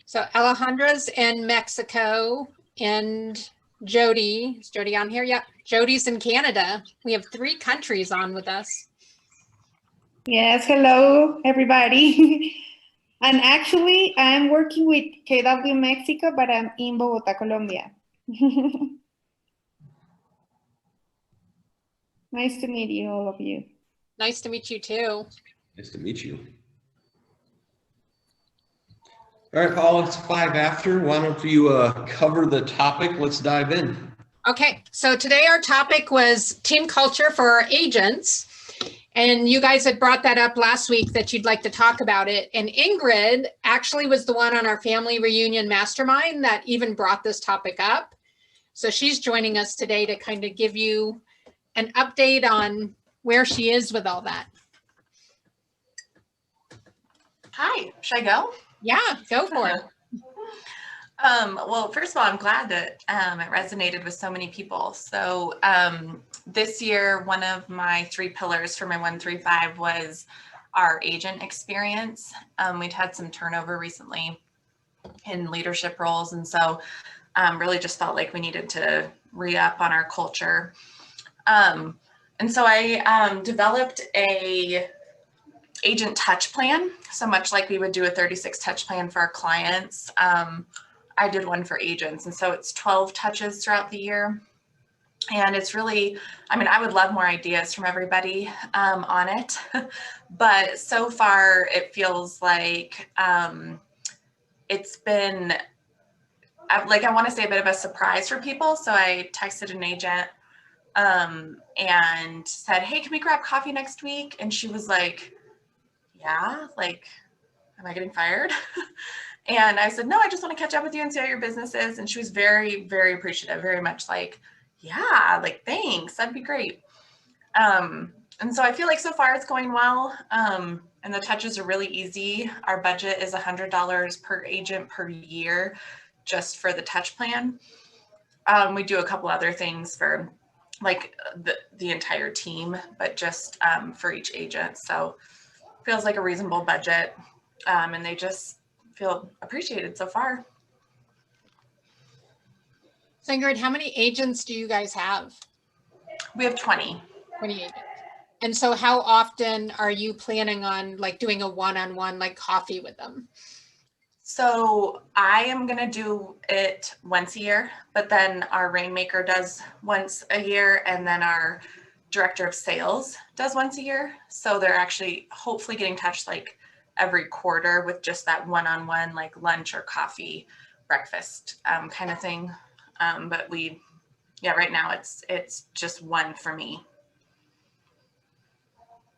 So Alejandra's in Mexico and Jody, is Jody on here? Yep. Jody's in Canada. We have 3 countries on with us. Yes, hello everybody. And actually I'm working with KW Mexico, but I'm in Bogota, Colombia. Nice to meet you, all of you. Nice to meet you too. Nice to meet you. All right, Paul, it's 5 after. Why don't you cover the topic? Let's dive in. Okay, so today our topic was team culture for our agents. And you guys had brought that up last week that you'd like to talk about it. And Ingrid actually was the one on our family reunion mastermind that even brought this topic up. So she's joining us today to kind of give you an update on where she is with all that. Hi, should I go? Yeah, go for it. Well, first of all, I'm glad that it resonated with so many people. So this year, one of my 3 pillars for my 135 was our agent experience. We'd had some turnover recently in leadership roles. And so really just felt like we needed to re-up on our culture. And so I developed a agent touch plan. So much like we would do a 36 touch plan for our clients, I did one for agents. And so it's 12 touches throughout the year. And it's really, I mean, I would love more ideas from everybody on it. But so far it feels like it's been, like, I want to say a bit of a surprise for people. So I texted an agent and said, hey, can we grab coffee next week? And she was like, yeah, like, am I getting fired? And I said, no, I just want to catch up with you and see how your business is. And she was very, very appreciative, very much like, yeah, like, thanks, that'd be great. And so I feel like so far it's going well. And the touches are really easy. Our budget is $100 per agent per year, just for the touch plan. We do a couple other things for like the entire team, but just for each agent. So feels like a reasonable budget, and they just feel appreciated so far. So Ingrid, how many agents do you guys have? We have 20. 20 agents. And so how often are you planning on like doing a one-on-one like coffee with them? So I am going to do it once a year, but then our Rainmaker does once a year, and then our director of sales does once a year. So they're actually hopefully getting touched like every quarter with just that one-on-one, like lunch or coffee, breakfast kind of thing. But right now it's just one for me.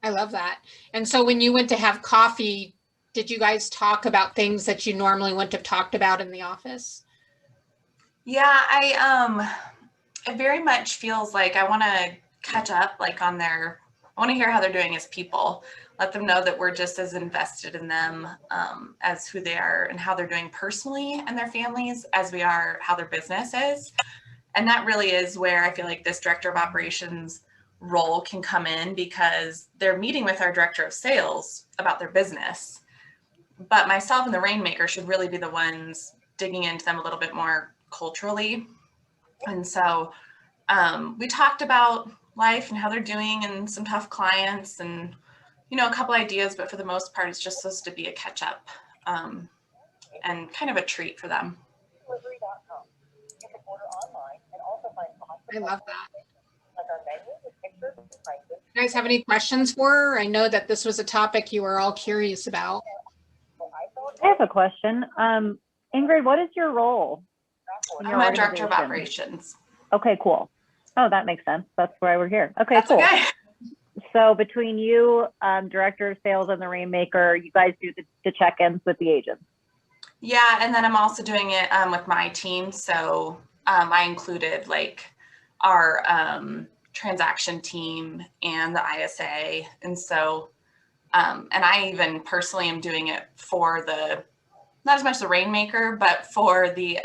I love that. And so when you went to have coffee, did you guys talk about things that you normally wouldn't have talked about in the office? Yeah, it very much feels like I want to catch up, like I want to hear how they're doing as people, let them know that we're just as invested in them as who they are and how they're doing personally and their families as we are how their business is. And that really is where I feel like this director of operations role can come in, because they're meeting with our director of sales about their business. But myself and the Rainmaker should really be the ones digging into them a little bit more culturally. And so we talked about life and how they're doing and some tough clients and, a couple ideas, but for the most part, it's just supposed to be a catch up and kind of a treat for them. I love that. You guys have any questions for her? I know that this was a topic you were all curious about. I have a question. Ingrid, what is your role? I'm a director of operations. Okay, cool. Oh, that makes sense. That's why we're here. Okay, That's cool. Okay. So between you, director of sales, and the Rainmaker, you guys do the check-ins with the agents. Yeah, and then I'm also doing it with my team. So I included like our transaction team and the ISA. And so, and I even personally am doing it for not as much the Rainmaker, but for the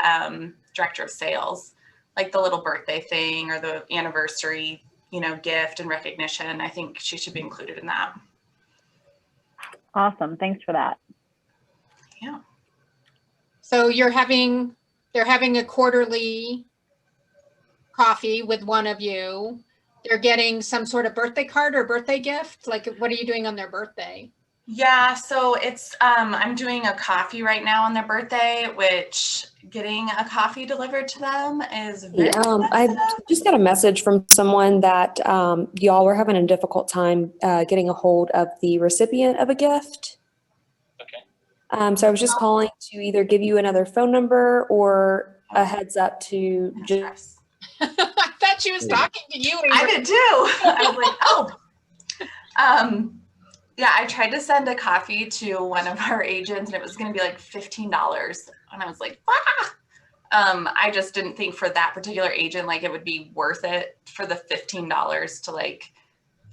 director of sales, like the little birthday thing or the anniversary, gift and recognition. I think she should be included in that. Awesome. Thanks for that. Yeah. So they're having a quarterly coffee with one of you. They're getting some sort of birthday card or birthday gift. Like, what are you doing on their birthday? Yeah, so it's I'm doing a coffee right now on their birthday, which getting a coffee delivered to them is very I expensive. just got a message from someone that y'all were having a difficult time getting a hold of the recipient of a gift. Okay. So I was just calling to either give you another phone number or a heads up to No just. stress. I thought she was talking to you. I did too. I was like, oh. Yeah, I tried to send a coffee to one of our agents and it was going to be like $15. And I was like, ah! I just didn't think for that particular agent, like it would be worth it for the $15 to like,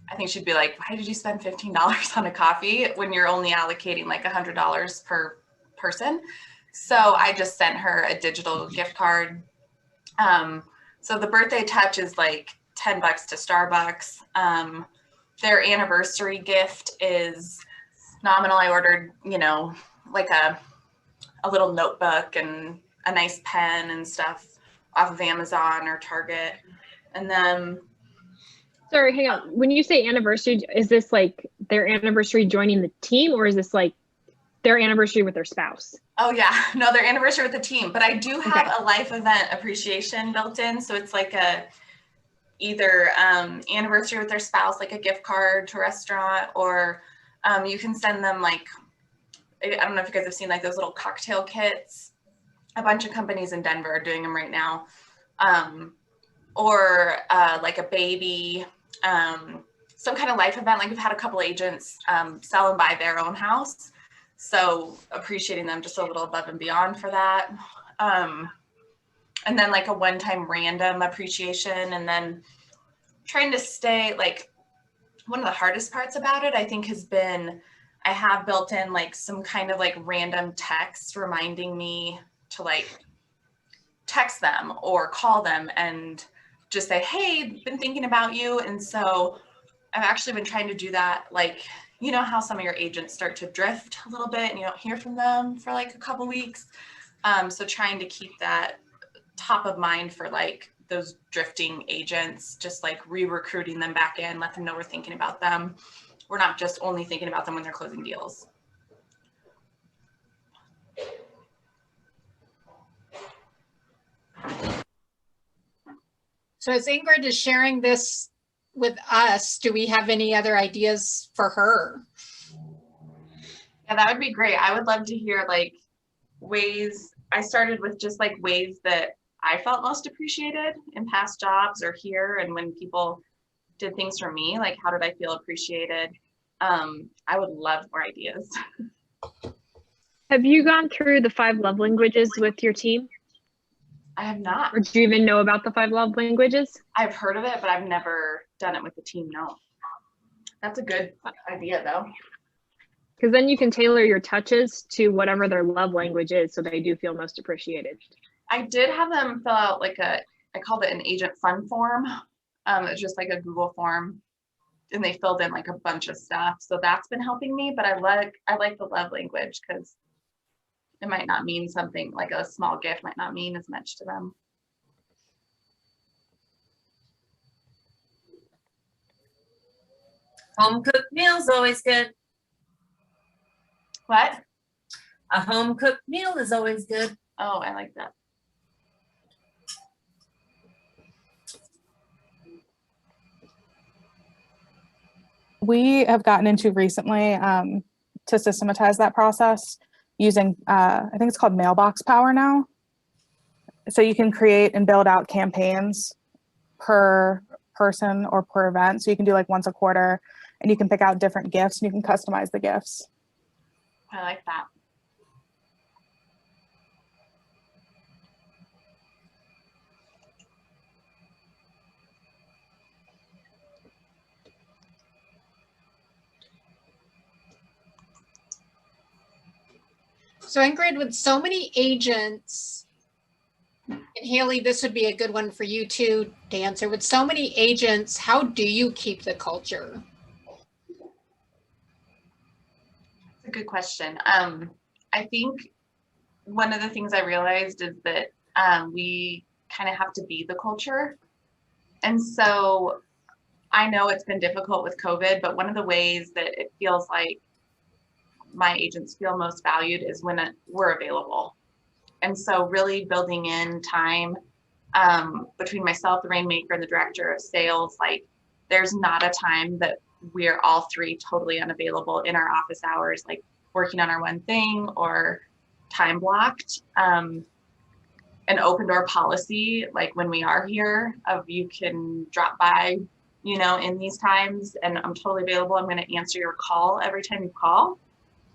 I think she'd be like, why did you spend $15 on a coffee when you're only allocating like $100 per person? So I just sent her a digital gift card. So the birthday touch is like $10 to Starbucks. Their anniversary gift is nominal. I ordered, like a little notebook and a nice pen and stuff off of Amazon or Target. And then, sorry, hang on. When you say anniversary, is this like their anniversary joining the team, or is this like their anniversary with their spouse? oh yeah, no, their anniversary with the team. But I do have a life event appreciation built in. So it's like either anniversary with their spouse, like a gift card to a restaurant, or you can send them like, I don't know if you guys have seen like those little cocktail kits. A bunch of companies in Denver are doing them right now. Or like a baby, some kind of life event. Like we've had a couple agents sell and buy their own house. So appreciating them just a little above and beyond for that. And then like a one-time random appreciation, and then trying to stay like, one of the hardest parts about it, I think, has been, I have built in like some kind of like random text reminding me to like text them or call them and just say, hey, been thinking about you. And so I've actually been trying to do that. Like, you know how some of your agents start to drift a little bit and you don't hear from them for like a couple weeks. So trying to keep that top of mind for like those drifting agents, just like re-recruiting them back in, let them know we're thinking about them. We're not just only thinking about them when they're closing deals. So as Ingrid is sharing this with us, do we have any other ideas for her? Yeah, that would be great. I would love to hear like ways. I started with just like ways that I felt most appreciated in past jobs or here, and when people did things for me, like how did I feel appreciated? I would love more ideas. Have you gone through the 5 love languages with your team? I have not. Or do you even know about the 5 love languages? I've heard of it, but I've never done it with the team. No. That's a good idea though. Because then you can tailor your touches to whatever their love language is, so they do feel most appreciated. I did have them fill out like I called it an agent fun form. It's just like a Google form, and they filled in like a bunch of stuff. So that's been helping me, but I like the love language because it might not mean something, like a small gift might not mean as much to them. Home cooked meal's always good. What? A home cooked meal is always good. Oh, I like that. We have gotten into recently to systematize that process using, I think it's called Mailbox Power now. So you can create and build out campaigns per person or per event. So you can do like once a quarter, and you can pick out different gifts and you can customize the gifts. I like that. So Ingrid, with so many agents, and Haley, this would be a good one for you too to answer. With so many agents, how do you keep the culture? That's a good question. I think one of the things I realized is that we kind of have to be the culture. And so I know it's been difficult with COVID, but one of the ways that it feels like my agents feel most valued is when we're available. And so really building in time between myself, the Rainmaker, and the director of sales, like there's not a time that we're all three totally unavailable in our office hours, like working on our one thing or time blocked. An open door policy, like when we are here, of you can drop by, you know, in these times, and I'm totally available. I'm going to answer your call every time you call.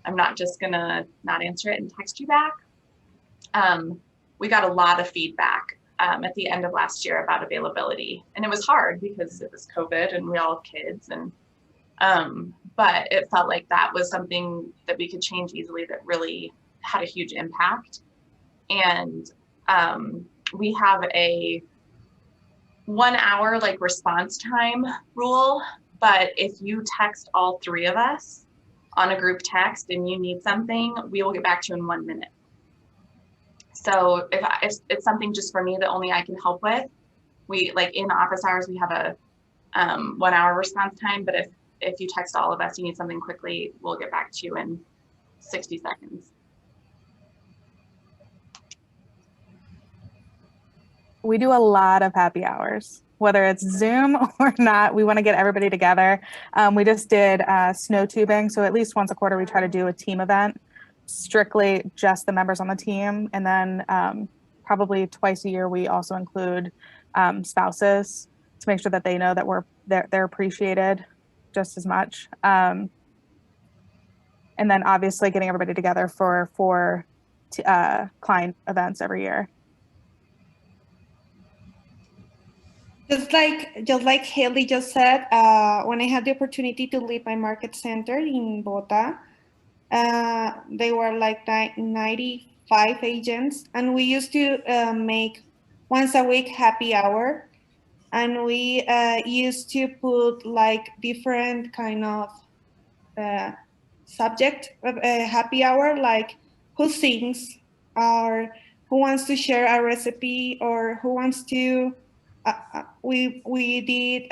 I'm not just going to not answer it and text you back. We got a lot of feedback at the end of last year about availability, and it was hard because it was COVID and we all have kids, and but it felt like that was something that we could change easily that really had a huge impact. And we have a 1 hour like response time rule, but if you text all three of us on a group text and you need something, we will get back to you in 1 minute. So if it's something just for me that only I can help with, we like in office hours, we have a 1 hour response time, but if you text all of us, you need something quickly, we'll get back to you in 60 seconds. We do a lot of happy hours, whether it's Zoom or not. We want to get everybody together. We just did snow tubing. So at least once a quarter, we try to do a team event, strictly just the members on the team. And then probably twice a year, we also include spouses to make sure that they know that they're appreciated just as much. And then obviously getting everybody together for client events every year. Just like Haley just said, when I had the opportunity to lead my market center in Bogota, they were like 95 agents, and we used to make once a week happy hour, and we used to put like different kind of subject of a happy hour, like who sings, or who wants to share a recipe, or who wants to we did,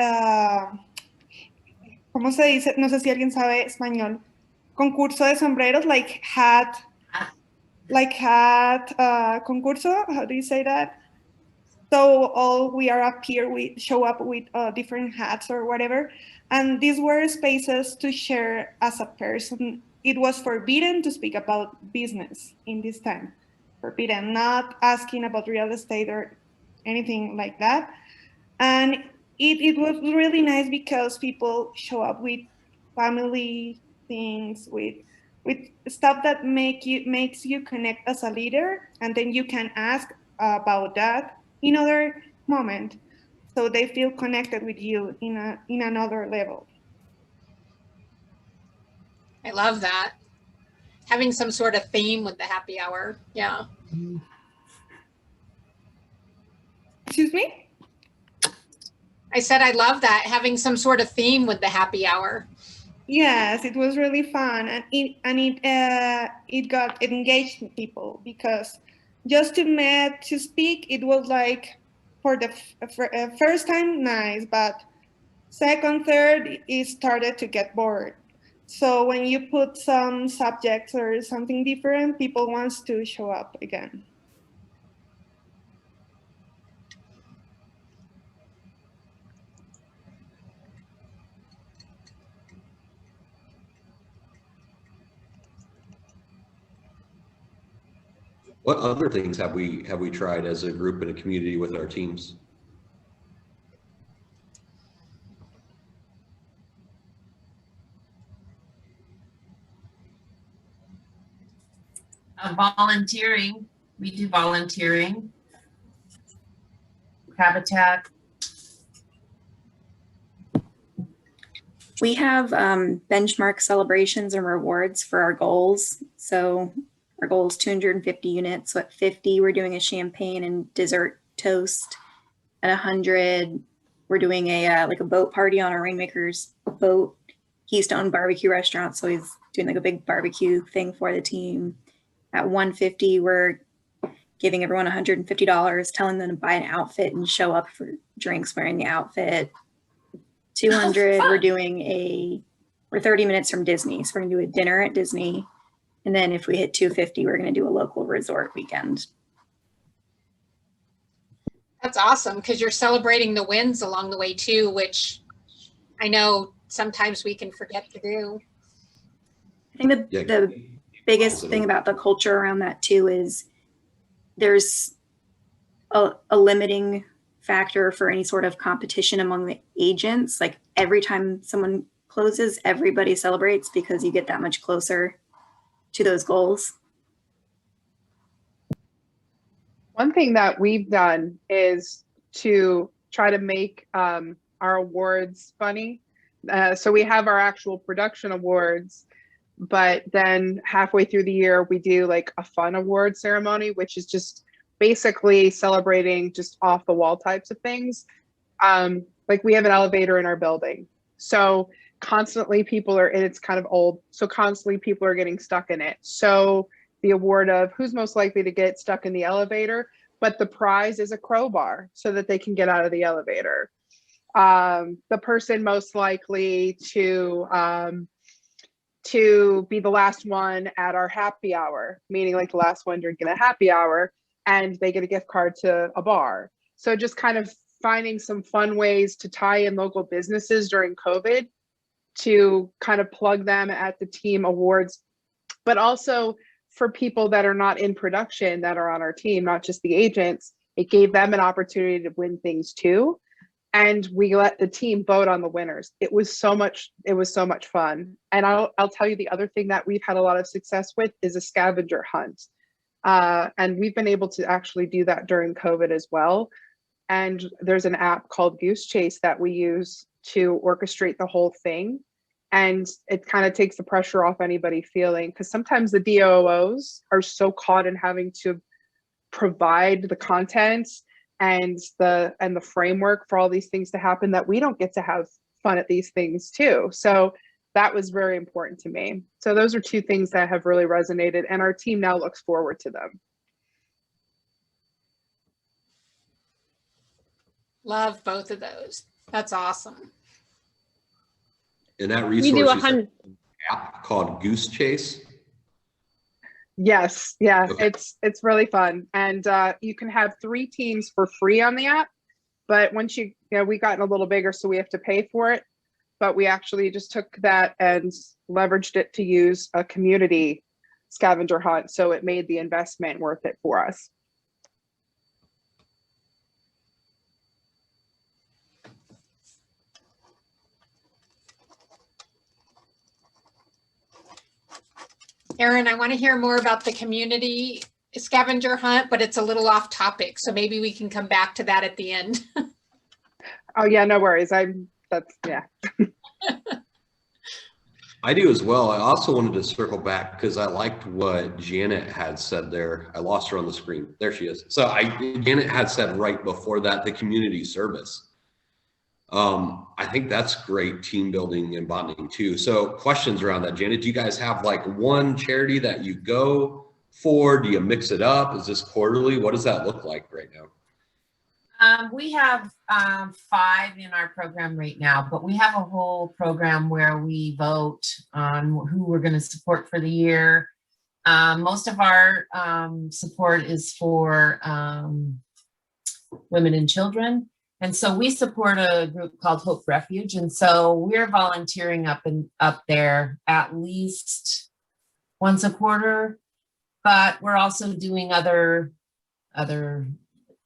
¿cómo se dice? No sé si alguien sabe español. Concurso de sombreros, like hat concurso. How do you say that? So all we are up here, we show up with different hats or whatever. And these were spaces to share as a person. It was forbidden to speak about business in this time. Forbidden, not asking about real estate or anything like that. And it was really nice because people show up with family things, with stuff that makes you connect as a leader, and then you can ask about that in other moment, so they feel connected with you in another level. I love that. Having some sort of theme with the happy hour. Yeah. Excuse me? I said I love that, having some sort of theme with the happy hour. Yes, it was really fun, and it got engaged people, because just to speak, it was like for the first time nice, but second, third, it started to get bored. So when you put some subjects or something different, people wants to show up again. What other things have we tried as a group and a community with our teams? Volunteering. We do volunteering. Habitat. We have benchmark celebrations and rewards for our goals. So our goal is 250 units. So at 50, we're doing a champagne and dessert toast. At 100, we're doing a like a boat party on our Rainmaker's boat. He used to own barbecue restaurant, so he's doing like a big barbecue thing for the team. At 150, we're giving everyone $150, telling them to buy an outfit and show up for drinks wearing the outfit. 200, we're 30 minutes from Disney. So we're gonna do a dinner at Disney. And then if we hit 250, we're gonna do a local resort weekend. That's awesome because you're celebrating the wins along the way too, which I know sometimes we can forget to do. I think the biggest thing about the culture around that too is there's a limiting factor for any sort of competition among the agents. Like every time someone closes, everybody celebrates because you get that much closer to those goals. One thing that we've done is to try to make our awards funny. So we have our actual production awards, but then halfway through the year, we do like a fun award ceremony, which is just basically celebrating just off the wall types of things. Like we have an elevator in our building. So constantly people are, and it's kind of old. So constantly people are getting stuck in it. So the award of who's most likely to get stuck in the elevator, but the prize is a crowbar so that they can get out of the elevator. The person most likely to be the last one at our happy hour, meaning like the last one drinking a happy hour, and they get a gift card to a bar. So just kind of finding some fun ways to tie in local businesses during COVID to kind of plug them at the team awards, but also for people that are not in production that are on our team, not just the agents, it gave them an opportunity to win things too. And we let the team vote on the winners. It was so much fun. And I'll tell you the other thing that we've had a lot of success with is a scavenger hunt. And we've been able to actually do that during COVID as well. And there's an app called Goose Chase that we use to orchestrate the whole thing. And it kind of takes the pressure off anybody feeling, because sometimes the DOOs are so caught in having to provide the content and the framework for all these things to happen that we don't get to have fun at these things too. So that was very important to me. So those are two things that have really resonated, and our team now looks forward to them. Love both of those. That's awesome. And that We do resource is an app called Goose Chase. Yes, yeah, Okay. it's really fun, and you can have 3 teams for free on the app. But once we gotten a little bigger, so we have to pay for it. But we actually just took that and leveraged it to use a community scavenger hunt, so it made the investment worth it for us. Erin, I want to hear more about the community scavenger hunt, but it's a little off topic. So maybe we can come back to that at the end. Oh yeah, no worries. Yeah. I do as well. I also wanted to circle back because I liked what Janet had said there. I lost her on the screen. There she is. So Janet had said right before that, the community service. I think that's great team building and bonding too. So questions around that, Janet, do you guys have like one charity that you go for? Do you mix it up? Is this quarterly? What does that look like right now? We have 5 in our program right now, but we have a whole program where we vote on who we're going to support for the year. Most of our support is for women and children. And so we support a group called Hope Refuge. And so we're volunteering up there at least once a quarter, but we're also doing other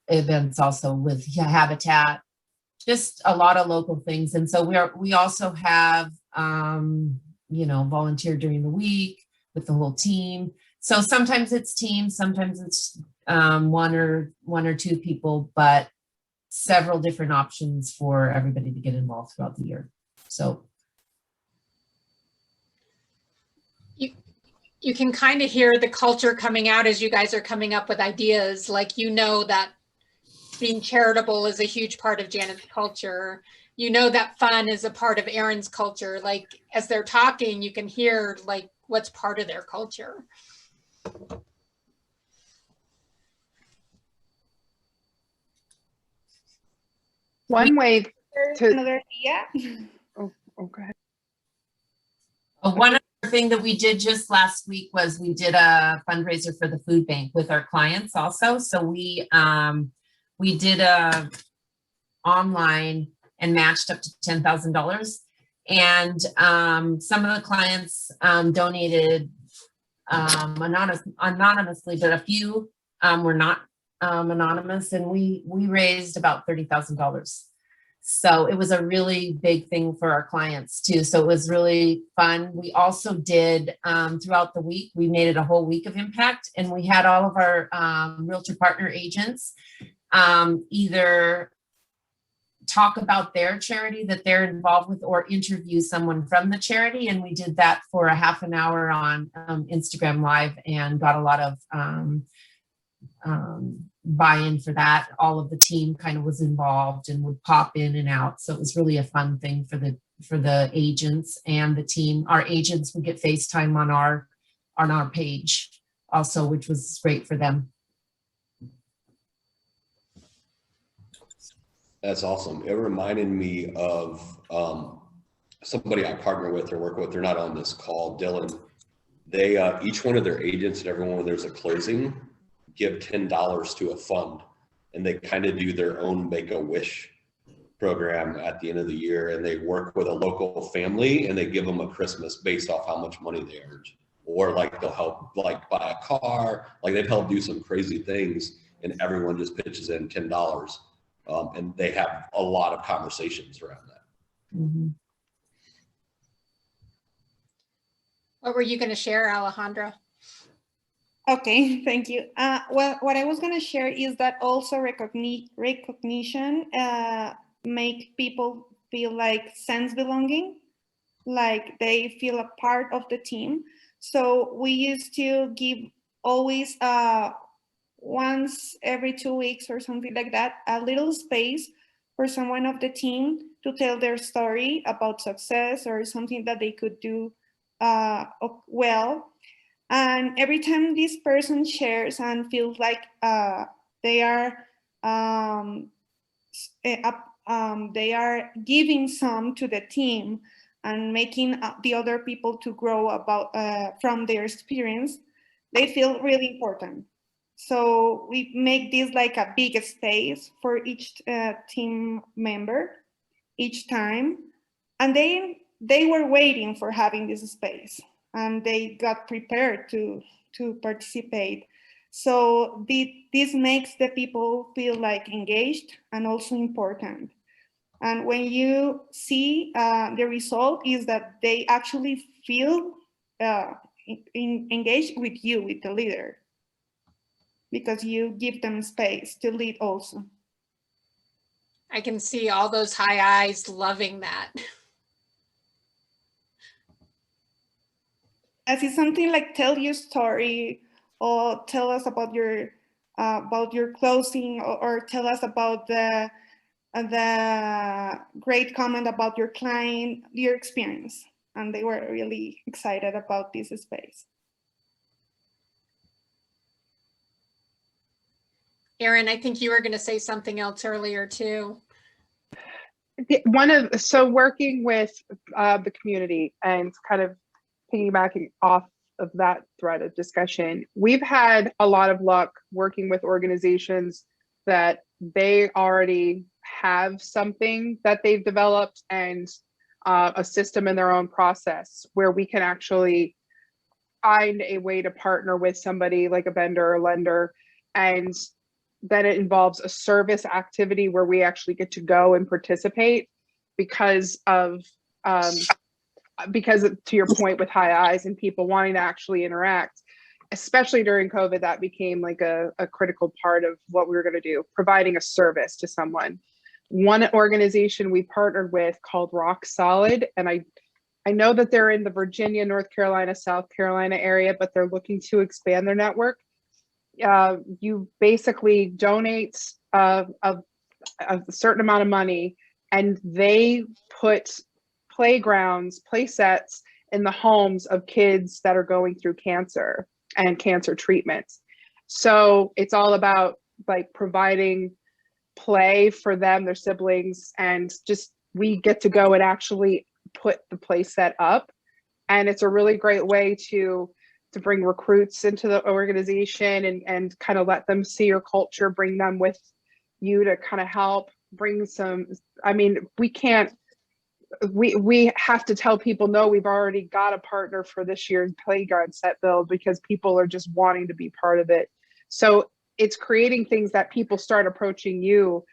events also with Habitat, just a lot of local things. And so we also have, volunteer during the week with the whole team. So sometimes it's teams, sometimes it's one or two people, but several different options for everybody to get involved throughout the year. So you can kind of hear the culture coming out as you guys are coming up with ideas. Like, that being charitable is a huge part of Janet's culture. That fun is a part of Erin's culture. Like, as they're talking, you can hear like what's part of their culture. One way There's to, another idea. oh, go ahead. One other thing that we did just last week was we did a fundraiser for the food bank with our clients also. So we did a online and matched up to $10,000. And some of the clients donated anonymously, but a few were not anonymous, and we raised about $30,000. So it was a really big thing for our clients too. So it was really fun. We also did throughout the week, we made it a whole week of impact, and we had all of our realtor partner agents either talk about their charity that they're involved with or interview someone from the charity. And we did that for a half an hour on Instagram Live and got a lot of buy-in for that. All of the team kind of was involved and would pop in and out. So it was really a fun thing for the agents and the team. Our agents would get FaceTime on our page also, which was great for them. That's awesome. It reminded me of somebody I partner with or work with. They're not on this call, Dylan. They each one of their agents and everyone when there's a closing give $10 to a fund, and they kind of do their own Make-A-Wish program at the end of the year, and they work with a local family and they give them a Christmas based off how much money they earned, or like they'll help like buy a car, like they've helped do some crazy things, and everyone just pitches in $10. And they have a lot of conversations around that. Mm-hmm. What were you going to share, Alejandra? Okay, thank you. Well, what I was going to share is that also recognition make people feel like sense belonging, like they feel a part of the team. So we used to give always once every 2 weeks or something like that, a little space for someone of the team to tell their story about success or something that they could do well. And every time this person shares and feels like they are giving some to the team and making the other people to grow about from their experience, they feel really important. So we make this like a big space for each team member each time. And they were waiting for having this space, and they got prepared to participate. So this makes the people feel like engaged and also important. And when you see the result is that they actually feel engaged with you, with the leader, because you give them space to lead also. I can see all those high eyes loving that. As it's something like tell your story, or tell us about your closing, or tell us about the great comment about your client, your experience. And they were really excited about this space. Erin, I think you were going to say something else earlier too. So working with the community and kind of piggybacking off of that thread of discussion, we've had a lot of luck working with organizations that they already have something that they've developed and a system in their own process where we can actually find a way to partner with somebody like a vendor or lender, and then it involves a service activity where we actually get to go and participate because to your point with high eyes and people wanting to actually interact, especially during COVID, that became like a critical part of what we were going to do, providing a service to someone. One organization we partnered with called Rock Solid, and I know that they're in the Virginia, North Carolina, South Carolina area, but they're looking to expand their network. You basically donate a certain amount of money, and they put playgrounds, play sets in the homes of kids that are going through cancer and cancer treatments. So it's all about like providing play for them, their siblings, and just we get to go and actually put the play set up. And it's a really great way to bring recruits into the organization and kind of let them see your culture, bring them with you to kind of help bring some, I mean, we have to tell people, no, we've already got a partner for this year's playground set build, because people are just wanting to be part of it. So it's creating things that people start approaching you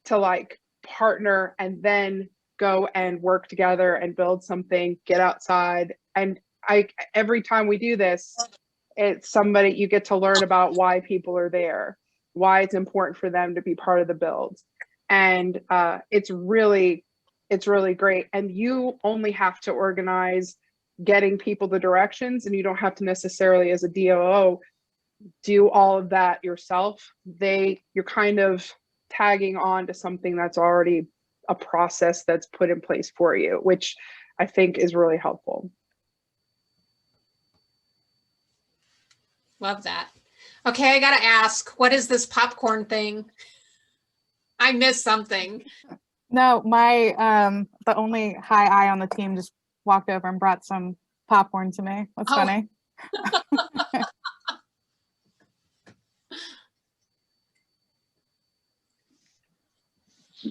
to like partner, and then go and work together and build something, get outside. And every time we do this, it's somebody, you get to learn about why people are there, why it's important for them to be part of the build. And it's really great. And you only have to organize getting people the directions, and you don't have to necessarily, as a DOO, do all of that yourself. You're kind of tagging on to something that's already a process that's put in place for you, which I think is really helpful. Love that. Okay, I gotta ask, what is this popcorn thing? I missed something. No, the only high eye on the team just walked over and brought some popcorn to me. That's funny.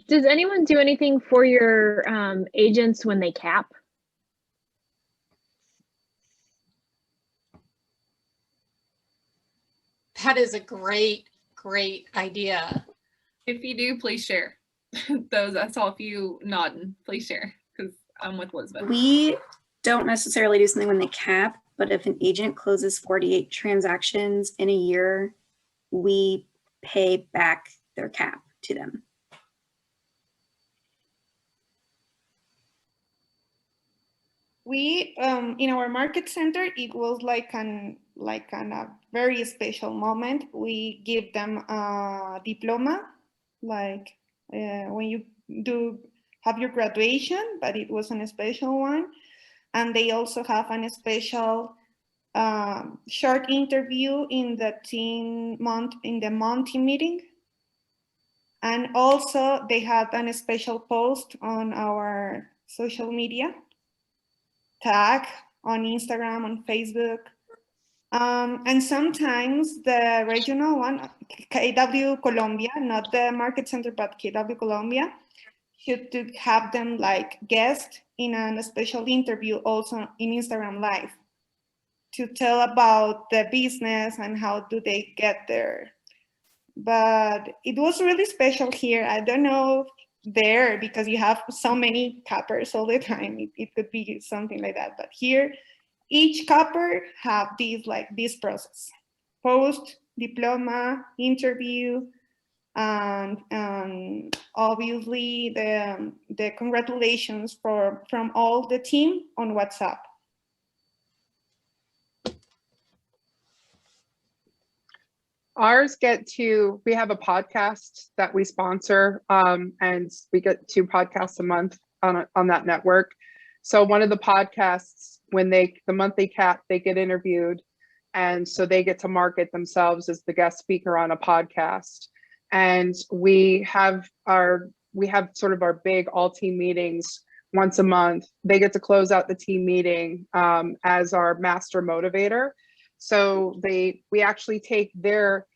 Does anyone do anything for your agents when they cap? That is a great idea. If you do, please share. I saw a few nodding. Please share, because I'm with Elizabeth. We don't necessarily do something when they cap, but if an agent closes 48 transactions in a year, we pay back their cap to them. We in our market center, it was like a very special moment. We give them a diploma, like when you have your graduation, but it was a special one. And they also have a special short interview in the monthly meeting. And also they have a special post on our social media tag on Instagram, on Facebook. And sometimes the regional one, KW Colombia, not the market center, but KW Colombia, should to have them like guest in a special interview also in Instagram Live to tell about the business and how do they get there. But it was really special here. I don't know there, because you have so many cappers all the time, it could be something like that. But here, each capper have this process: post, diploma, interview, and obviously the congratulations from all the team on WhatsApp. Ours we have a podcast that we sponsor, and we get 2 podcasts a month on that network. So one of the podcasts, when the month they cap, they get interviewed, and so they get to market themselves as the guest speaker on a podcast. And we have sort of our big all team meetings once a month. They get to close out the team meeting as our master motivator. So we actually take their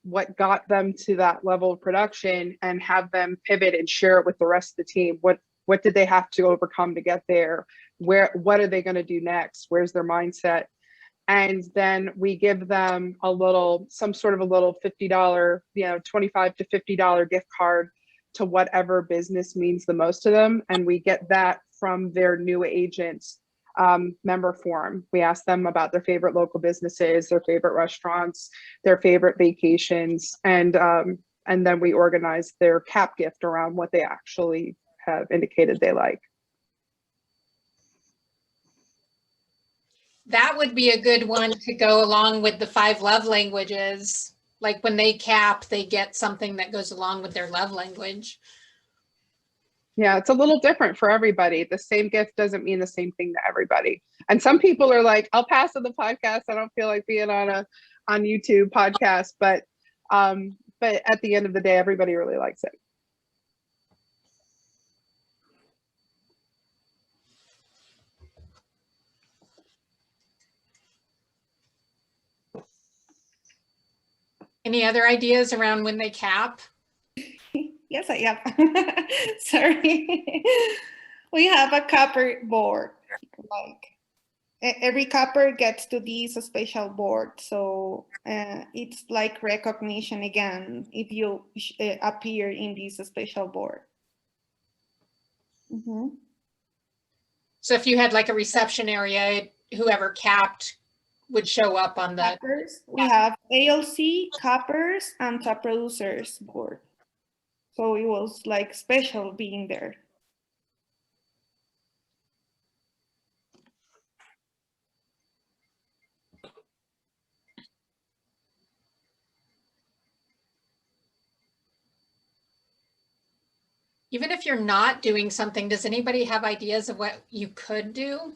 what got them to that level of production and have them pivot and share it with the rest of the team. What did they have to overcome to get there? What are they going to do next? Where's their mindset? And then we give them some sort of a little $50, $25 to $50 gift card to whatever business means the most to them. And we get that from their new agents member form. We ask them about their favorite local businesses, their favorite restaurants, their favorite vacations, and then we organize their cap gift around what they actually have indicated they like. That would be a good one to go along with the 5 love languages. Like when they cap, they get something that goes along with their love language. Yeah, it's a little different for everybody. The same gift doesn't mean the same thing to everybody. And some people are like, I'll pass on the podcast. I don't feel like being on YouTube podcast. But but at the end of the day, everybody really likes it. Any other ideas around when they cap? Yes, I have. Sorry. We have a copper board. Like every copper gets to this special board. So it's like recognition again if you appear in this special board. Mm-hmm. So if you had like a reception area, whoever capped would show up on the. Cappers. We have ALC, cappers, and top producers board. So it was like special being there. Even if you're not doing something, does anybody have ideas of what you could do?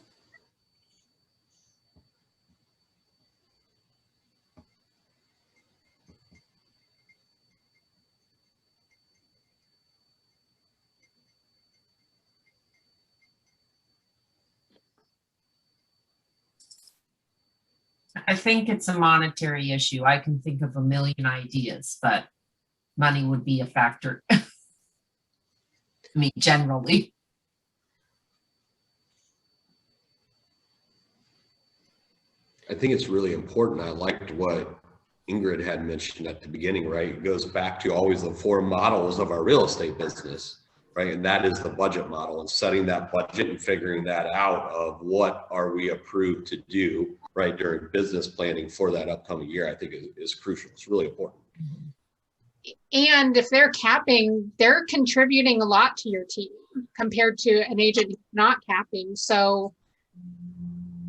I think it's a monetary issue. I can think of a million ideas, but money would be a factor. I mean, generally. I think it's really important. I liked what Ingrid had mentioned at the beginning, right? It goes back to always the 4 models of our real estate business, right? And that is the budget model, and setting that budget and figuring that out of what are we approved to do, right, during business planning for that upcoming year, I think is crucial. It's really important. And if they're capping, they're contributing a lot to your team compared to an agent not capping. So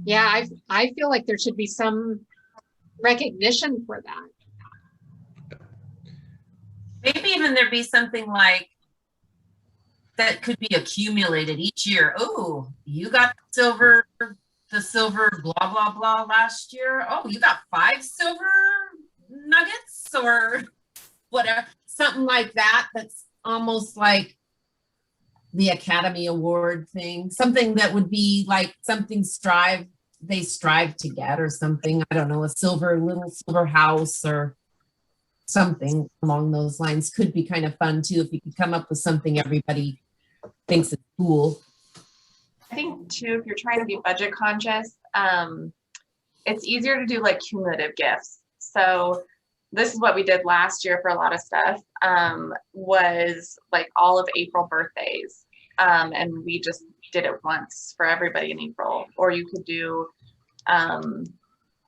yeah, I feel like there should be some recognition for that. Maybe even there be something like that could be accumulated each year. Oh, you got the silver blah, blah, blah last year. Oh, you got 5 silver nuggets or whatever, something like that. That's almost like the Academy Award thing, something that would be like something they strive to get or something. I don't know, a little silver house or something along those lines could be kind of fun too, if you could come up with something everybody thinks is cool. I think too, if you're trying to be budget conscious, it's easier to do like cumulative gifts. So this is what we did last year for a lot of stuff, was like all of April birthdays. And we just did it once for everybody in April. Or you could do,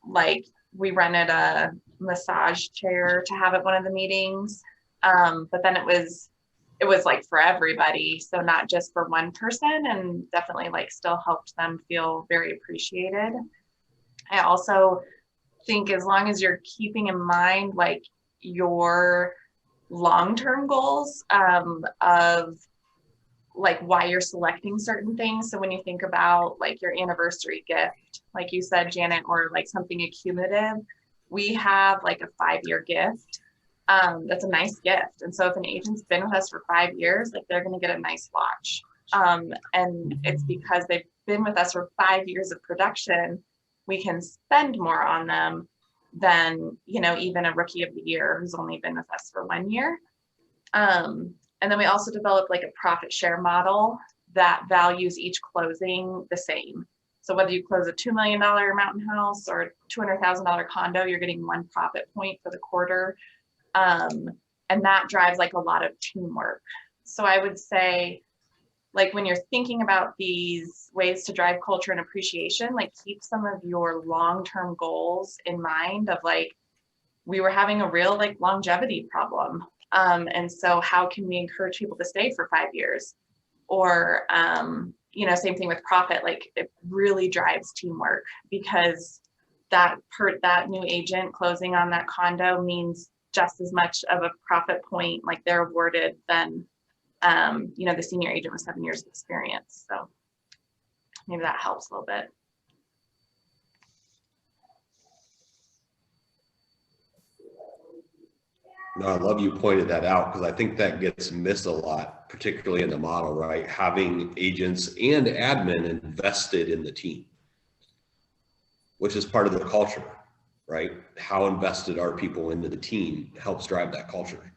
like we rented a massage chair to have at one of the meetings. But then it was like for everybody. So not just for one person, and definitely like still helped them feel very appreciated. I also think as long as you're keeping in mind like your long-term goals of like why you're selecting certain things. So when you think about like your anniversary gift, like you said, Janet, or like something accumulative, we have like a 5-year gift. That's a nice gift. And so if an agent's been with us for 5 years, like they're going to get a nice watch. And it's because they've been with us for 5 years of production, we can spend more on them than, you know, even a rookie of the year who's only been with us for 1 year. And then we also developed like a profit share model that values each closing the same. So whether you close a $2 million mountain house or a $200,000 condo, you're getting 1 profit point for the quarter. And that drives like a lot of teamwork. So I would say, like when you're thinking about these ways to drive culture and appreciation, like keep some of your long-term goals in mind of like, we were having a real like longevity problem. And so how can we encourage people to stay for 5 years? Or, you know, same thing with profit, like it really drives teamwork because that new agent closing on that condo means just as much of a profit point like they're awarded than, you know, the senior agent with 7 years of experience. So maybe that helps a little bit. No, I love you pointed that out because I think that gets missed a lot, particularly in the model, right? Having agents and admin invested in the team, which is part of the culture, right? How invested are people into the team helps drive that culture.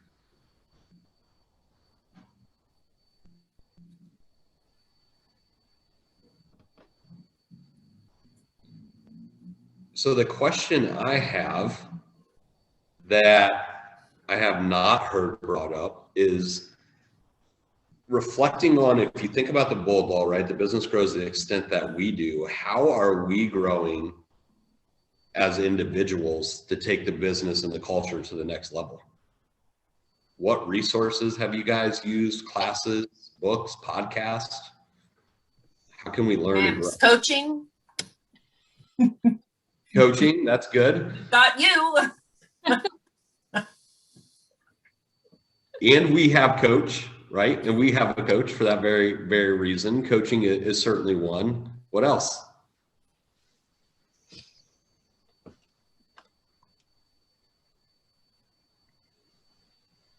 So the question I have that I have not heard brought up is reflecting on, if you think about the bold law, right? The business grows to the extent that we do. How are we growing as individuals to take the business and the culture to the next level? What resources have you guys used? Classes, books, podcasts? How can we learn and grow? Coaching. Coaching, that's good. Got you. And we have coach, right? And we have a coach for that very, very reason. Coaching is certainly one. What else?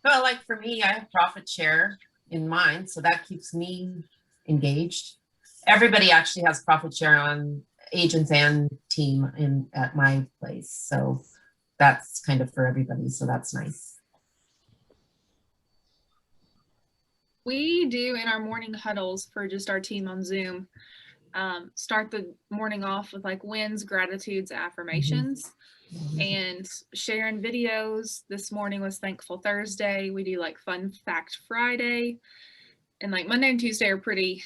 Well, like for me, I have profit share in mind, so that keeps me engaged. Everybody actually has profit share on agents and team at my place. So that's kind of for everybody. So that's nice. We do in our morning huddles for just our team on Zoom, start the morning off with like wins, gratitudes, affirmations, and sharing videos. This morning was Thankful Thursday. We do like Fun Fact Friday, and like Monday and Tuesday are pretty,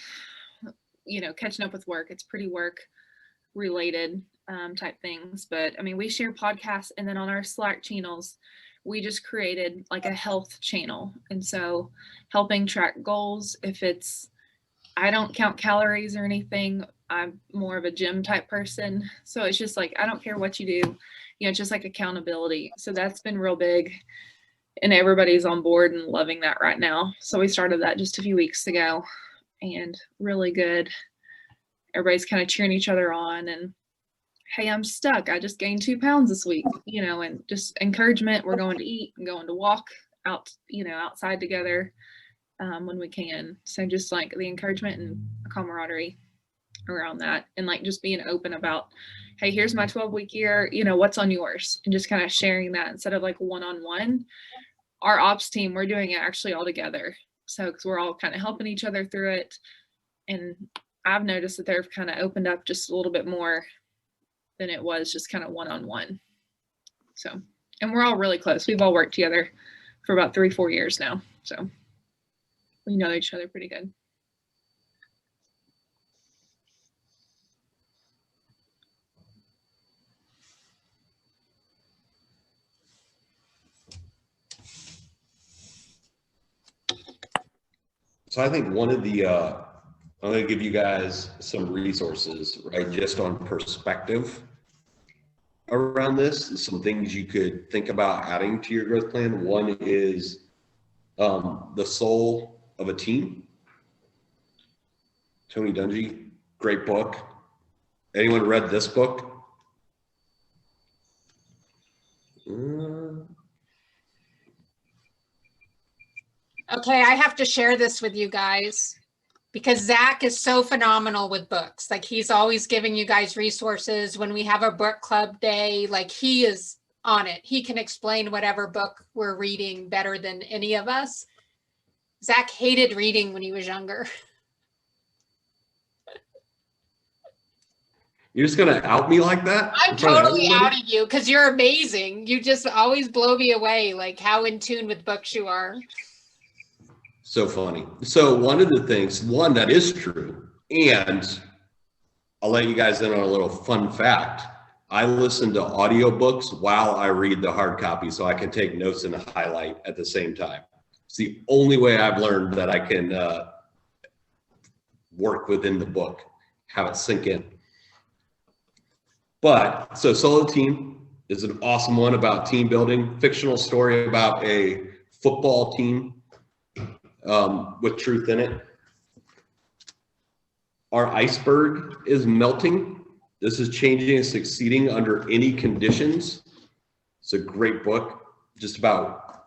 catching up with work. It's pretty work related type things. But I mean, we share podcasts, and then on our Slack channels, we just created like a health channel. And so helping track goals, if it's, I don't count calories or anything. I'm more of a gym type person. So it's just like, I don't care what you do, just like accountability. So that's been real big and everybody's on board and loving that right now. So we started that just a few weeks ago and really good. Everybody's kind of cheering each other on and, hey, I'm stuck. I just gained 2 pounds this week, and just encouragement. We're going to eat and going to walk out, outside together when we can. So just like the encouragement and camaraderie around that, and like just being open about, hey, here's my 12-week year, what's on yours, and just kind of sharing that instead of like one-on-one. Our ops team, we're doing it actually all together. So because we're all kind of helping each other through it. And I've noticed that they've kind of opened up just a little bit more than it was just kind of one-on-one. So, and we're all really close. We've all worked together for about 3-4 years now. So we know each other pretty good. So I think one of the, I'm going to give you guys some resources, right? Just on perspective around this, some things you could think about adding to your growth plan. One is The Soul of a Team. Tony Dungy, great book. Anyone read this book? Okay, I have to share this with you guys because Zach is so phenomenal with books. Like he's always giving you guys resources. When we have a book club day, like he is on it. He can explain whatever book we're reading better than any of us. Zach hated reading when he was younger. You're just gonna out me like that? I'm totally outing you because you're amazing. You just always blow me away, like how in tune with books you are. So funny. So one of the things, one that is true, and I'll let you guys in on a little fun fact. I listen to audiobooks while I read the hard copy so I can take notes and highlight at the same time. It's the only way I've learned that I can work within the book, have it sink in. But so Solo Team is an awesome one about team building, fictional story about a football team with truth in it. Our Iceberg is Melting. This is Changing and Succeeding Under Any Conditions. It's a great book, just about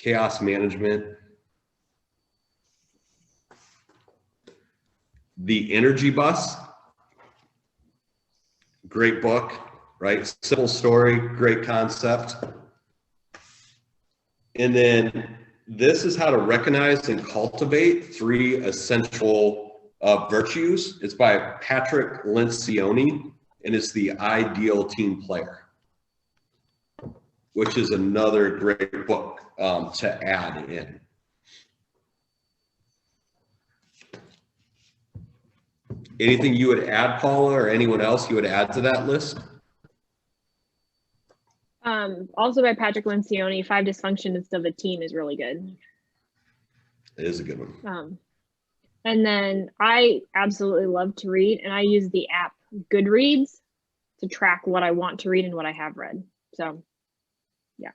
chaos management, The Energy Bus, great book, right? Simple story, great concept. And then this is how to recognize and cultivate 3 essential virtues. It's by Patrick Lencioni, and it's The Ideal Team Player, which is another great book to add in. Anything you would add, Paula, or anyone else you would add to that list? Also by Patrick Lencioni, 5 Dysfunctions of a Team is really good. It is a good one. And then I absolutely love to read, and I use the app Goodreads to track what I want to read and what I have read. So, yeah.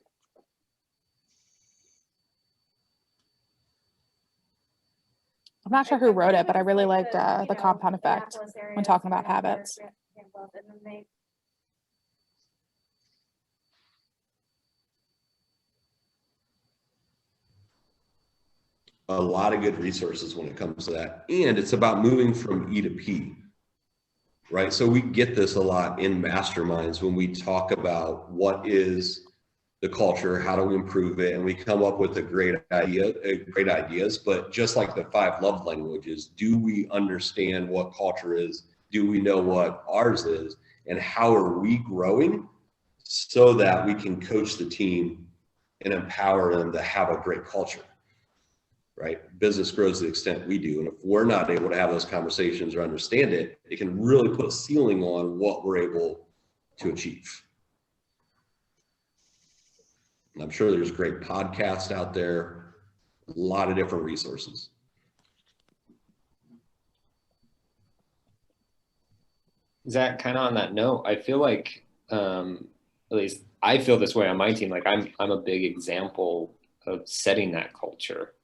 I'm not sure who wrote it, but I really liked the compound effect when talking about habits. A lot of good resources when it comes to that. And it's about moving from E to P, right? So we get this a lot in masterminds when we talk about what is the culture, how do we improve it? And we come up with great ideas, but just like the 5 love languages, do we understand what culture is? Do we know what ours is? And how are we growing so that we can coach the team and empower them to have a great culture? Right? Business grows to the extent we do. And if we're not able to have those conversations or understand it, it can really put a ceiling on what we're able to achieve. And I'm sure there's great podcasts out there, a lot of different resources. Zach, kind of on that note, I feel like, at least I feel this way on my team. Like I'm a big example of setting that culture.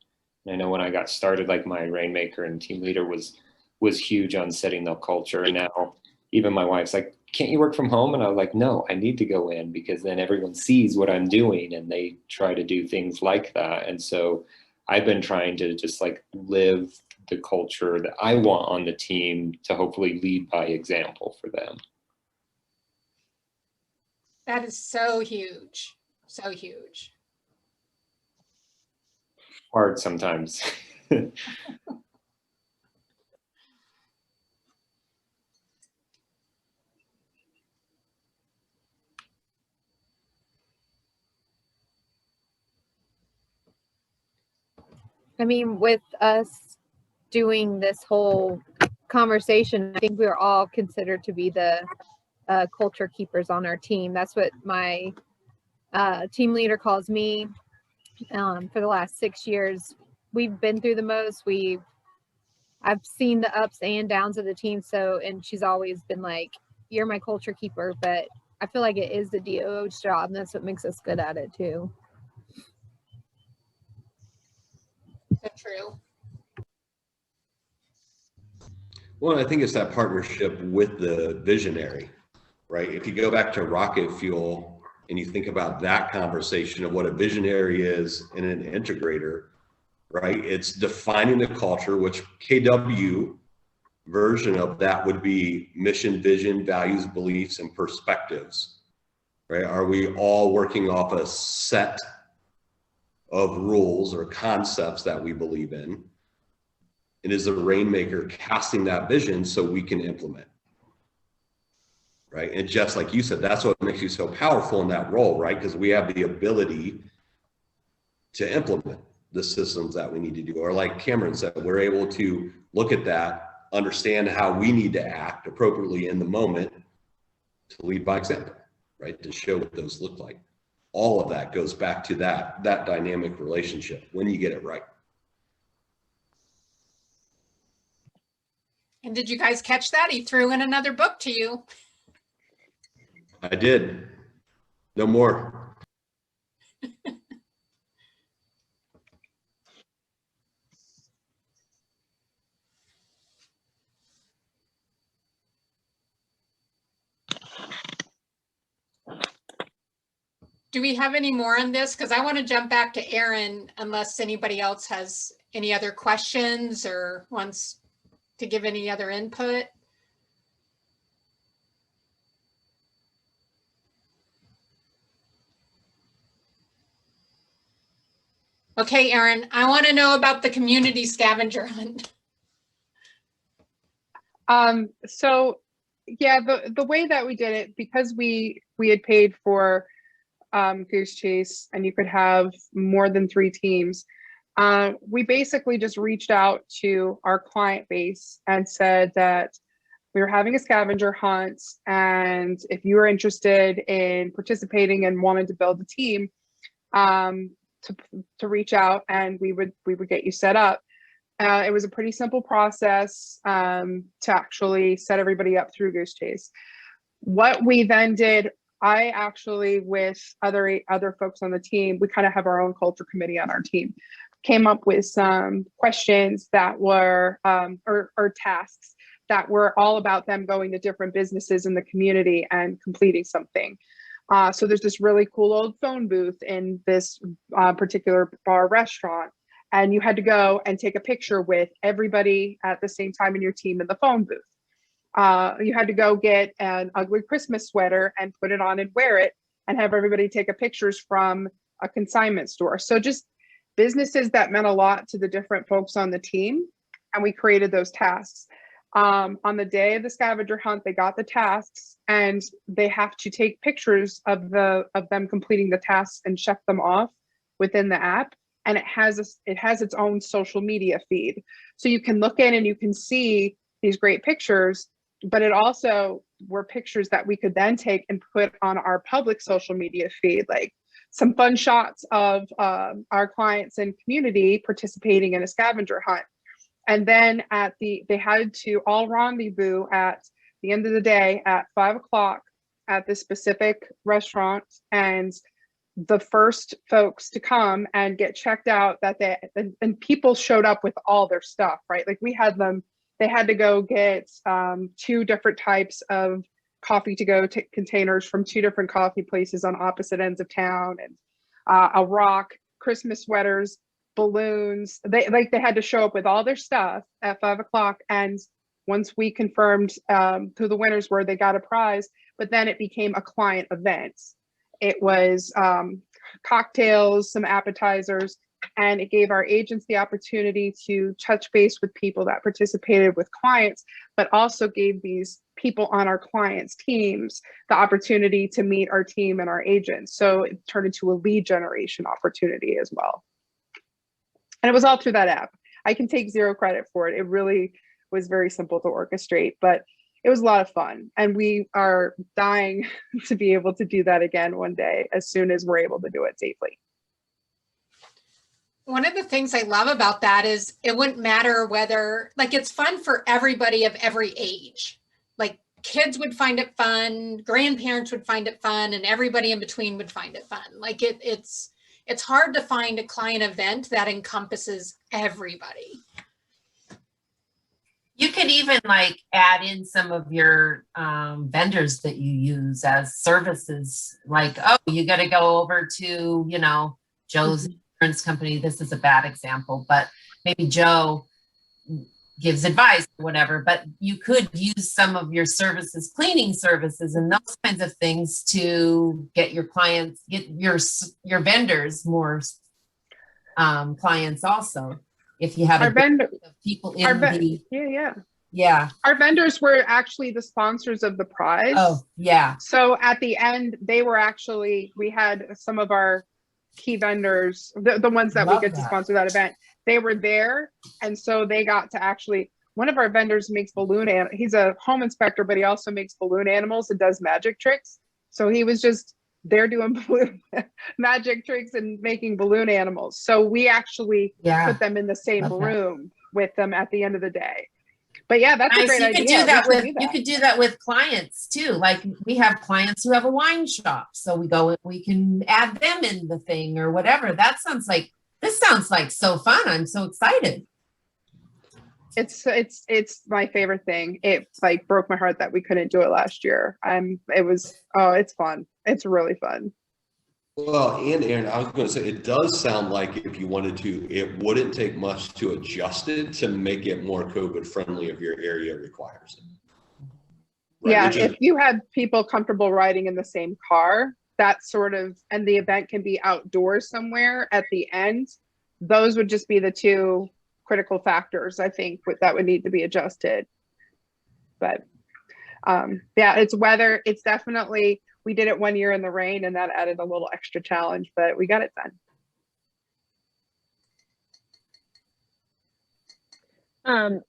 And I know when I got started, like my rainmaker and team leader was huge on setting the culture. And now even my wife's like, can't you work from home? And I was like, no, I need to go in because then everyone sees what I'm doing and they try to do things like that. And so I've been trying to just like live the culture that I want on the team to hopefully lead by example for them. That is so huge. So huge. Hard sometimes. I mean, with us doing this whole conversation, I think we are all considered to be the culture keepers on our team. That's what my team leader calls me. For the last 6 years, we've been through the most. I've seen the ups and downs of the team. So, and she's always been like, you're my culture keeper, but I feel like it is the DO's job. And that's what makes us good at it too. So true. Well, I think it's that partnership with the visionary, right? If you go back to rocket fuel and you think about that conversation of what a visionary is and an integrator, right? It's defining the culture, which KW version of that would be mission, vision, values, beliefs, and perspectives, right? Are we all working off a set of rules or concepts that we believe in? And is the rainmaker casting that vision so we can implement? Right. And just like you said, that's what makes you so powerful in that role, right? Because we have the ability to implement the systems that we need to do. Or like Cameron said, we're able to look at that, understand how we need to act appropriately in the moment to lead by example, right? To show what those look like. All of that goes back to that dynamic relationship when you get it right. And did you guys catch that? He threw in another book to you. I did. No more. Do do we have any more on this? Because I want to jump back to Aaron unless anybody else has any other questions or wants to give any other input. Okay, Aaron, I want to know about the community scavenger hunt. So yeah, the way that we did it, because we had paid for Goose Chase and you could have more than 3 teams, we basically just reached out to our client base and said that we were having a scavenger hunt, and if you were interested in participating and wanted to build a team, to reach out and we would get you set up. It was a pretty simple process to actually set everybody up through Goose Chase. What we then did, I actually, with other folks on the team, we kind of have our own culture committee on our team, came up with some questions that were, or tasks that were all about them going to different businesses in the community and completing something. So there's this really cool old phone booth in this particular bar restaurant, and you had to go and take a picture with everybody at the same time in your team in the phone booth. You had to go get an ugly Christmas sweater and put it on and wear it and have everybody take a pictures from a consignment store. So just businesses that meant a lot to the different folks on the team, and we created those tasks. On the day of the scavenger hunt, they got the tasks and they have to take pictures of them completing the tasks and check them off within the app. And it has its own social media feed. So you can look in and you can see these great pictures, but it also were pictures that we could then take and put on our public social media feed, like some fun shots of our clients and community participating in a scavenger hunt. And then they had to all rendezvous at the end of the day at 5 o'clock at this specific restaurant. And the first folks to come and get checked out, and people showed up with all their stuff, right? Like they had to go get 2 different types of coffee to go containers from 2 different coffee places on opposite ends of town, and a rock, Christmas sweaters, balloons. They had to show up with all their stuff at 5 o'clock. And once we confirmed who the winners were, they got a prize, but then it became a client event. It was cocktails, some appetizers, and it gave our agents the opportunity to touch base with people that participated with clients, but also gave these people on our clients' teams the opportunity to meet our team and our agents. So it turned into a lead generation opportunity as well. And it was all through that app. I can take 0 credit for it. It really was very simple to orchestrate, but it was a lot of fun. And we are dying to be able to do that again one day as soon as we're able to do it safely. One of the things I love about that is it wouldn't matter whether, like, it's fun for everybody of every age. Like, kids would find it fun, grandparents would find it fun, and everybody in between would find it fun. Like, it's hard to find a client event that encompasses everybody. You could even like add in some of your vendors that you use as services. Like, oh, you got to go over to, Joe's insurance company. This is a bad example, but maybe Joe gives advice or whatever, but you could use some of your services, cleaning services and those kinds of things to get your clients, get your vendors more clients also. If you have people in yeah. Our vendors were actually the sponsors of the prize. Oh, yeah. So at the end, we had some of our key vendors, the ones that we get to sponsor that event, they were there. And so they got to actually, one of our vendors makes he's a home inspector, but he also makes balloon animals and does magic tricks. So he was just there doing magic tricks and making balloon animals. So we actually put them in the same room with them at the end of the day. But yeah, that's a great idea. You could do that with clients too. Like we have clients who have a wine shop. So we can add them in the thing or whatever. This sounds like so fun. I'm so excited. It's my favorite thing. It like broke my heart that we couldn't do it last year. It's fun. It's really fun. Well, and Aaron, I was going to say, it does sound like if you wanted to, it wouldn't take much to adjust it to make it more COVID friendly if your area requires it. Right, Yeah, which is- if you had people comfortable riding in the same car, that sort of, and the event can be outdoors somewhere at the end, those would just be the two critical factors, I think, that would need to be adjusted. But yeah, it's weather. It's definitely, we did it one year in the rain and that added a little extra challenge, but we got it done.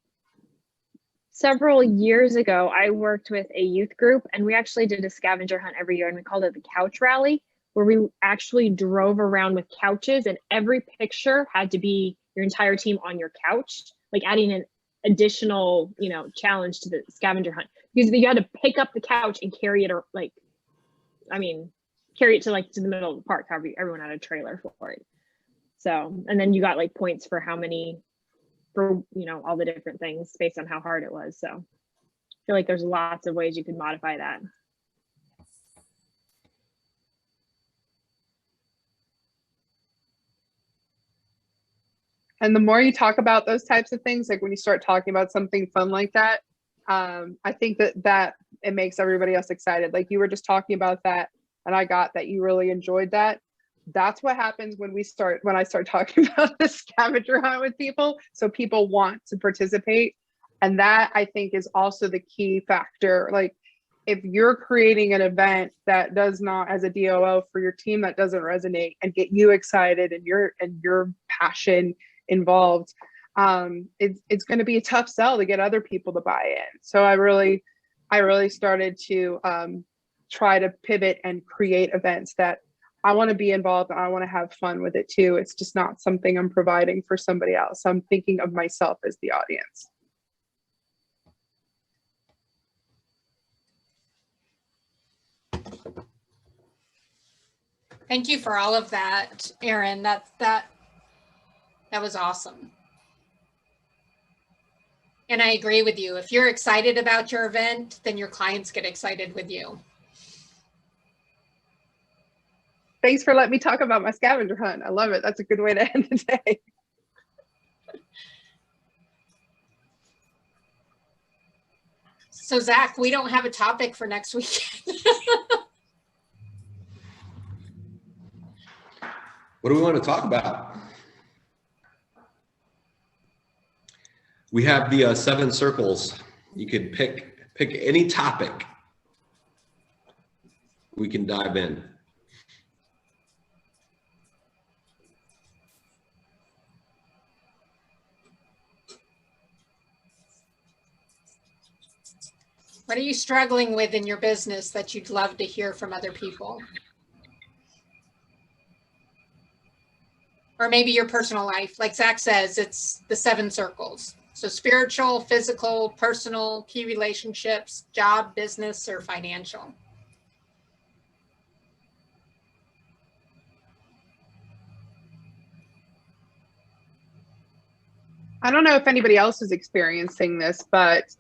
Several years ago, I worked with a youth group and we actually did a scavenger hunt every year and we called it the Couch Rally, where we actually drove around with couches and every picture had to be your entire team on your couch, like adding an additional, challenge to the scavenger hunt, because you had to pick up the couch and carry it, or carry it to the middle of the park. However, everyone had a trailer for it. So, and then you got like points for how many, for all the different things based on how hard it was. So I feel like there's lots of ways you could modify that. And the more you talk about those types of things, like when you start talking about something fun like that, I think that it makes everybody else excited. Like you were just talking about that, and I got that you really enjoyed that. That's what happens when I start talking about the scavenger hunt with people. So people want to participate. And that, I think, is also the key factor. Like if you're creating an event that does not, as a DOO for your team, that doesn't resonate and get you excited and your passion involved, it's going to be a tough sell to get other people to buy in. So I really started to try to pivot and create events that I want to be involved and I want to have fun with it too. It's just not something I'm providing for somebody else. I'm thinking of myself as the audience. Thank you for all of that, Erin. That was awesome. And I agree with you. If you're excited about your event, then your clients get excited with you. Thanks for letting me talk about my scavenger hunt. I love it. That's a good way to end the day. So Zach, we don't have a topic for next weekend. What do we want to talk about? We have the 7 circles. You can pick any topic. We can dive in. What are you struggling with in your business that you'd love to hear from other people? Or maybe your personal life. Like Zach says, it's the 7 circles. So spiritual, physical, personal, key relationships, job, business, or financial. I don't know if anybody else is experiencing this, but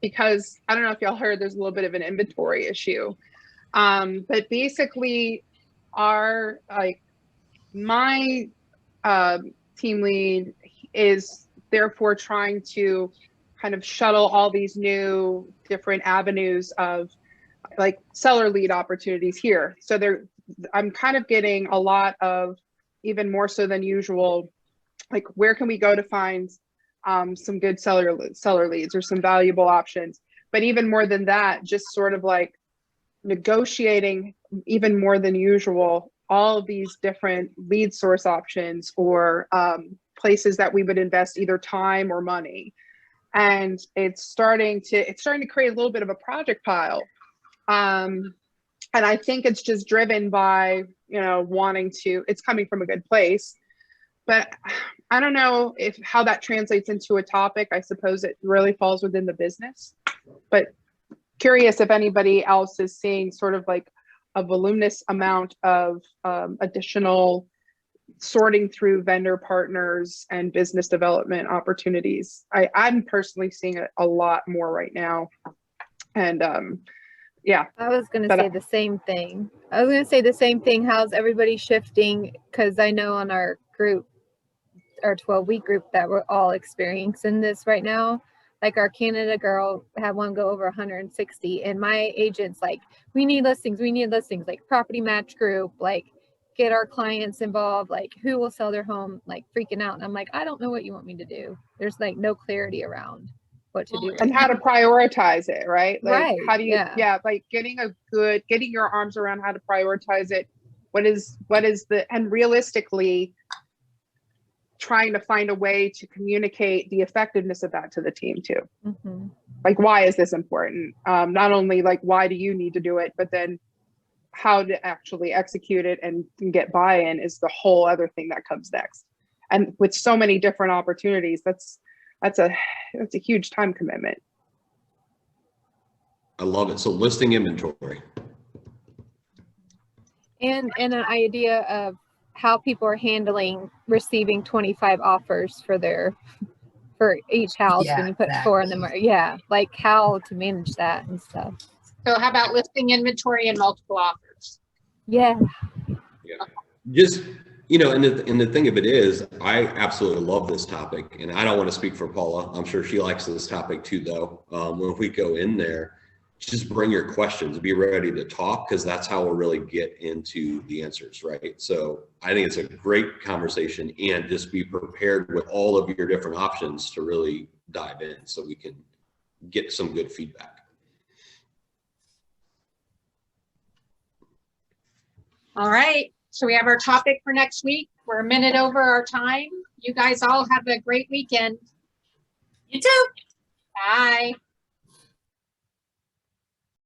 because I don't know if y'all heard, there's a little bit of an inventory issue. But basically my team lead is therefore trying to kind of shuttle all these new different avenues of like seller lead opportunities here. So I'm kind of getting a lot of, even more so than usual, like where can we go to find some good seller leads or some valuable options. But even more than that, just sort of like negotiating even more than usual, all of these different lead source options or places that we would invest either time or money. And it's starting to create a little bit of a project pile. And I think it's just driven by, wanting to, it's coming from a good place. But I don't know how that translates into a topic. I suppose it really falls within the business. But curious if anybody else is seeing sort of like a voluminous amount of additional sorting through vendor partners and business development opportunities. I'm personally seeing it a lot more right now. And Yeah. I was going to But say the same thing. How's everybody shifting? Because I know on our group, our 12-week group, that we're all experiencing this right now. Like our Canada girl had one go over 160, and my agent's like, we need listings, like property match group, like get our clients involved, like who will sell their home, like freaking out. And I'm like, I don't know what you want me to do. There's like no clarity around what to do. And how to prioritize it, right? Like Right, how do you, yeah. like getting your arms around how to prioritize it. What is and realistically trying to find a way to communicate the effectiveness of that to the team too. Mm-hmm. Like, why is this important? Not only like, why do you need to do it, but then how to actually execute it and get buy-in is the whole other thing that comes next. And with so many different opportunities, that's a huge time commitment. I love it. So listing inventory. And an idea of how people are handling receiving 25 offers for each house when you put 4 in the market. Yeah, like how to manage that and stuff. So how about listing inventory and multiple offers? Yeah. Just, and the thing of it is, I absolutely love this topic, and I don't want to speak for Paula. I'm sure she likes this topic too, though. When we go in there, just bring your questions, be ready to talk, because that's how we'll really get into the answers, right? So I think it's a great conversation, and just be prepared with all of your different options to really dive in so we can get some good feedback. All right. So we have our topic for next week. We're a minute over our time. You guys all have a great weekend. You too. Bye.